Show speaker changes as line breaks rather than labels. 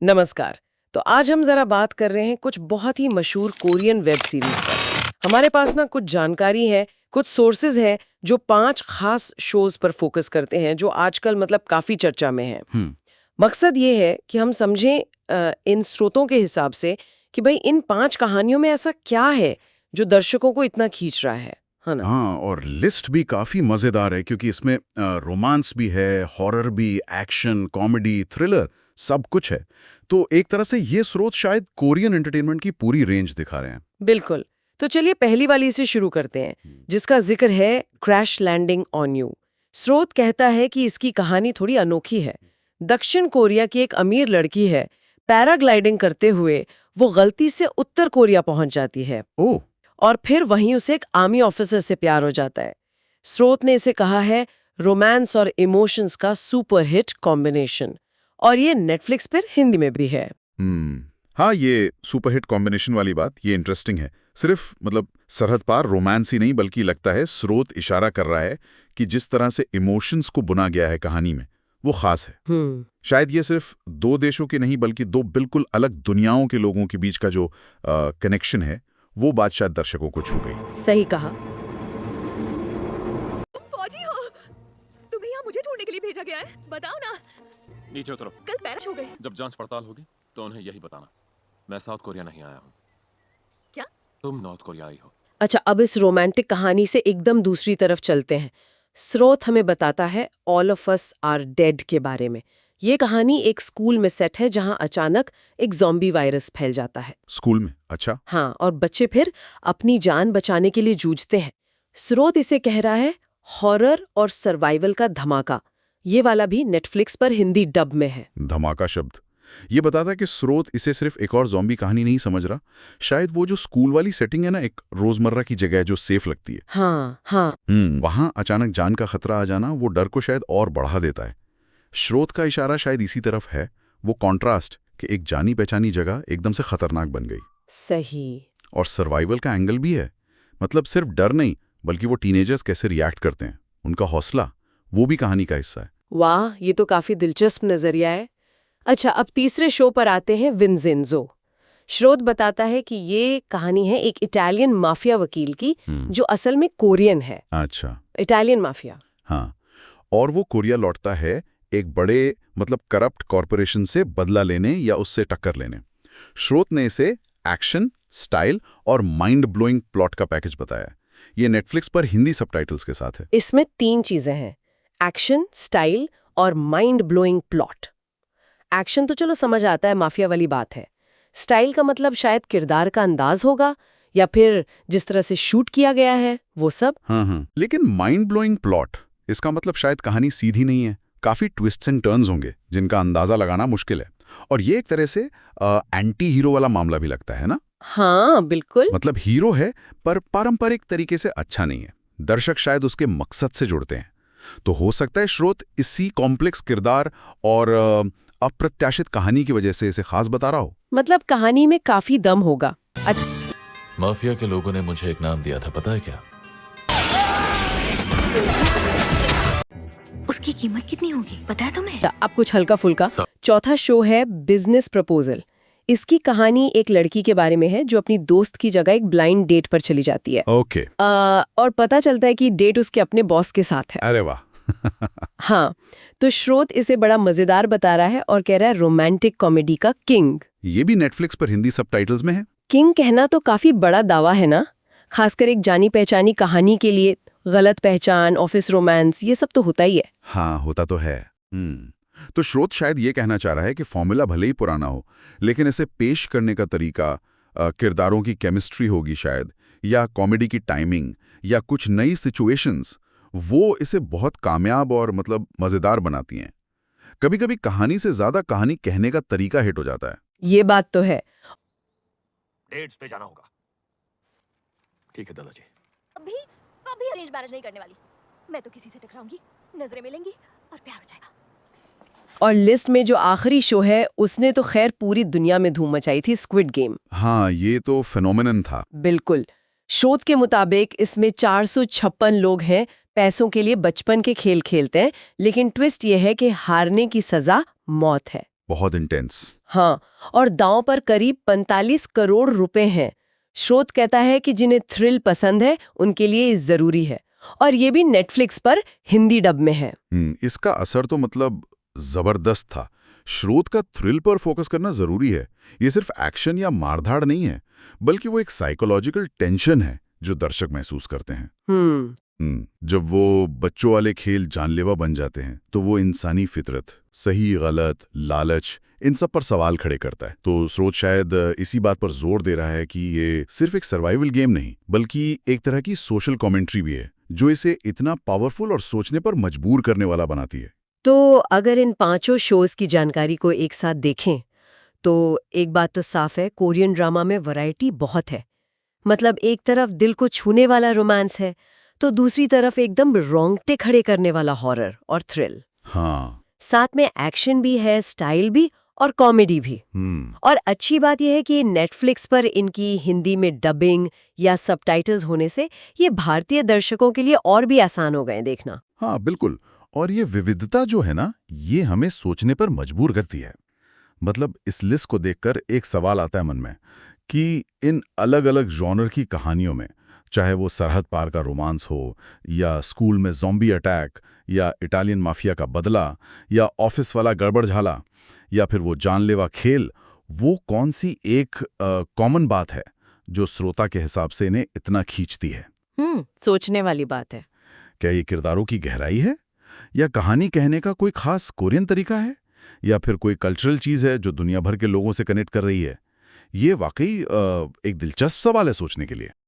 नमस्कार। तो आज हम जरा बात कर रहे हैं कुछ बहुत ही मशहूर कोरियन वेब सीरीज पर। हमारे पास ना कुछ जानकारी है, कुछ सोर्सेज हैं जो 5 खास शोज पर फोकस करते हैं जो आजकल मतलब काफी चर्चा में हैं। मकसद ये है कि हम समझें इन स्रोतों के हिसाब से कि भाई इन 5 कहानियों में ऐसा क्या है जो दर्शकों को इतना खींच रहा है ना?
हाँ, और लिस्ट भी काफी मजेदार है क्योंकि इसमें रोमांस भी है, हॉरर भी, एक्शन, कॉमेडी, थ्रिलर सब कुछ है। तो एक तरह से ये स्रोत शायद कोरियन एंटरटेनमेंट की पूरी रेंज दिखा रहे हैं।
बिल्कुल। तो चलिए पहली वाली से शुरू करते हैं, जिसका जिक्र है क्रैश लैंडिंग ऑन यू। स्रोत कहता है कि इसकी कहानी थोड़ी अनोखी है। दक्षिण कोरिया की एक अमीर लड़की है, पैराग्लाइडिंग करते हुए वो गलती से उत्तर कोरिया पहुंच जाती है
ओह,
और फिर वहीं उसे एक आर्मी ऑफिसर से प्यार हो जाता है। स्रोत ने इसे कहा है रोमांस और इमोशंस का सुपरहिट कॉम्बिनेशन, और ये नेटफ्लिक्स पर हिंदी में भी है।
हाँ, ये सुपरहिट कॉम्बिनेशन वाली बात ये इंटरेस्टिंग है। सिर्फ मतलब सरहद पार रोमांस ही नहीं, बल्कि लगता है स्रोत इशारा कर रहा है कि जिस तरह से इमोशंस को बुना गया है कहानी में वो खास है। शायद ये सिर्फ 2 देशों के नहीं बल्कि 2 बिल्कुल अलग दुनियाओं के लोगों के बीच का जो कनेक्शन है वो बात शायद दर्शकों को छू गई।
सही कहा।
तुम फौजी हो? तुम्हें यहाँ मुझे ढूंढने के लिए भेजा गया है, बताओ ना।
नीचे उतरो।
कल पैराश हो गए।
जब जांच पड़ताल होगी तो उन्हें यही बताना, मैं साउथ कोरिया नहीं आया हूँ।
क्या?
तुम नॉर्थ कोरिया आई हो।
अच्छा, अब इस रोमांटिक कहानी से एकदम दूसरी तरफ चलते हैं। स्रोत हमें बताता है all of us are dead के बारे में। ये कहानी एक स्कूल में सेट है जहां अचानक एक ज़ॉम्बी वायरस फैल जाता है।
स्कूल में? अच्छा।
हाँ, और बच्चे फिर अपनी जान बचाने के लिए जूझते हैं। स्रोत इसे कह रहा है हॉरर और सर्वाइवल का धमाका। ये वाला भी नेटफ्लिक्स पर हिंदी डब में है।
धमाका शब्द ये बताता है कि स्रोत इसे सिर्फ एक और ज़ॉम्बी कहानी नहीं समझ रहा। शायद वो जो स्कूल वाली सेटिंग है ना, एक रोजमर्रा की जगह है जो सेफ लगती है।
हाँ।
वहां अचानक जान का खतरा आ जाना वो डर को शायद और बढ़ा देता है। स्रोत का इशारा शायद इसी तरफ है, वो कॉन्ट्रास्ट कि एक जानी पहचानी जगह एकदम से खतरनाक बन गई।
सही।
और सर्वाइवल का एंगल भी है, मतलब सिर्फ डर नहीं बल्कि वो टीनेजर्स कैसे रिएक्ट करते हैं, उनका हौसला, वो भी कहानी का हिस्सा है।
वाह, ये तो काफी दिलचस्प नजरिया है। अच्छा, अब तीसरे शो पर आते हैं, विंजेंजो। स्रोत बताता है कि ये कहानी है एक इटालियन माफिया वकील की जो असल में कोरियन है।
अच्छा।
Italian mafia.
हाँ, और वो कोरिया लौटता है एक बड़े मतलब करप्ट कॉरपोरेशन से बदला लेने या उससे टक्कर लेने। स्रोत ने इसे एक्शन, स्टाइल और माइंड ब्लोइंग प्लॉट का पैकेज बताया। ये नेटफ्लिक्स पर हिंदी सबटाइटल्स के साथ है।
इसमें 3 चीजें हैं, एक्शन, स्टाइल और माइंड ब्लोइंग प्लॉट। एक्शन तो चलो समझ आता है, माफिया वाली बात है। स्टाइल का मतलब शायद किरदार का अंदाज होगा या फिर जिस तरह से शूट किया गया है वो सब।
हाँ, लेकिन माइंड ब्लोइंग प्लॉट इसका मतलब शायद कहानी सीधी नहीं है, काफी ट्विस्ट्स एंड टर्न्स होंगे जिनका अंदाजा लगाना मुश्किल है। और ये एक तरह से एंटी हीरो वाला मामला भी लगता है ना।
हाँ बिल्कुल।
मतलब हीरो है पर पारंपरिक तरीके से अच्छा नहीं है, दर्शक शायद उसके मकसद से जुड़ते हैं। तो हो सकता है स्रोत इसी कॉम्प्लेक्स किरदार और अप्रत्याशित कहानी की वजह से इसे खास बता रहा हो।
मतलब कहानी में काफी दम होगा। अच्छा,
माफिया के लोगों ने मुझे एक नाम दिया था, पता है क्या?
उसकी कीमत कितनी होगी पता है तुम्हें?
अब कुछ हल्का फुल्का। चौथा शो है बिजनेस प्रपोजल। इसकी कहानी एक लड़की के बारे में है जो अपनी दोस्त की जगह एक ब्लाइंड डेट पर चली जाती है।
ओके।
और पता चलता है कि डेट उसके अपने बॉस के साथ है।
अरे वाह।
हाँ, तो स्रोत इसे बड़ा मजेदार बता रहा है और कह रहा है रोमांटिक कॉमेडी का किंग।
ये भी नेटफ्लिक्स पर हिंदी सबटाइटल्स में है।
किंग कहना तो काफी बड़ा दावा है ना, खासकर एक जानी पहचानी कहानी के लिए। गलत पहचान, ऑफिस रोमांस, ये सब तो होता ही है।
हाँ, होता तो है। तो स्रोत शायद ये कहना चाह रहा है कि फॉर्मूला भले ही पुराना हो, लेकिन इसे पेश करने का तरीका, किरदारों की केमिस्ट्री होगी शायद, या कॉमेडी की टाइमिंग, या कुछ नई सिचुएशंस, वो इसे बहुत कामयाब और मतलब मजेदार बनाती हैं। कभी-कभी कहानी से ज्यादा कहानी कहने का तरीका हिट हो जाता है।
ये बात तो है।
डेट्स पे जाना होगा। ठीक है दादाजी।
कभी अरेंज मैरिज नहीं करने वाली। मैं तो किसी से टकराऊंगी, नजरें मिलेंगी और प्यार हो जाएगा।
और लिस्ट में जो आखिरी शो है उसने तो खैर पूरी दुनिया में धूम मचाई थी, स्क्विड गेम।
हाँ, ये तो फेनोमेनन था।
बिल्कुल। शोध के मुताबिक इसमें 456 लोग हैं, पैसों के लिए बचपन के खेल खेलते हैं, लेकिन ट्विस्ट ये है कि हारने की सजा मौत है।
बहुत इंटेंस।
हाँ, और दांव पर करीब 45 करोड़ रुपए हैं। स्रोत कहता है कि जिन्हें थ्रिल पसंद है उनके लिए ये जरूरी है, और ये भी नेटफ्लिक्स पर हिंदी डब में है।
इसका असर तो मतलब जबरदस्त था। स्रोत का थ्रिल पर फोकस करना जरूरी है। ये सिर्फ एक्शन या मारधाड़ नहीं है, बल्कि वो एक साइकोलॉजिकल टेंशन है जो दर्शक महसूस करते हैं। जब वो बच्चों वाले खेल जानलेवा बन जाते हैं तो वो इंसानी फितरत, सही गलत, लालच, इन सब पर सवाल खड़े करता है। तो स्रोत शायद इसी बात पर जोर दे रहा है कि ये सिर्फ एक सर्वाइवल गेम नहीं, बल्कि एक तरह की सोशल कमेंट्री भी है जो इसे इतना पावरफुल और सोचने पर मजबूर करने वाला बनाती है।
तो अगर इन पांचों शोज की जानकारी को एक साथ देखें तो एक बात तो साफ है, कोरियन ड्रामा में वैरायटी बहुत है। मतलब एक तरफ दिल को छूने वाला रोमांस है, तो दूसरी तरफ एकदम रोंगटे खड़े करने वाला हॉरर और थ्रिल।
हाँ।
साथ में एक्शन भी है, स्टाइल भी और कॉमेडी भी। और अच्छी बात यह है कि नेटफ्लिक्स पर इनकी हिंदी में डबिंग या सबटाइटल्स होने से ये भारतीय दर्शकों के लिए और भी आसान हो गए देखना।
हाँ बिल्कुल। और ये विविधता जो है ना, ये हमें सोचने पर मजबूर करती है। मतलब इस लिस्ट को देखकर एक सवाल आता है मन में कि इन अलग अलग जॉनर की कहानियों में, चाहे वो सरहद पार का रोमांस हो, या स्कूल में ज़ॉम्बी अटैक, या इटालियन माफिया का बदला, या ऑफिस वाला गड़बड़ झाला, या फिर वो जानलेवा खेल, वो कौन सी एक कॉमन बात है जो श्रोता के हिसाब से इन्हें इतना खींचती है?
सोचने वाली बात है।
क्या ये किरदारों की गहराई है, या कहानी कहने का कोई खास कोरियन तरीका है, या फिर कोई कल्चरल चीज़ है जो दुनिया भर के लोगों से कनेक्ट कर रही है? ये वाकई एक दिलचस्प सवाल है सोचने के लिए।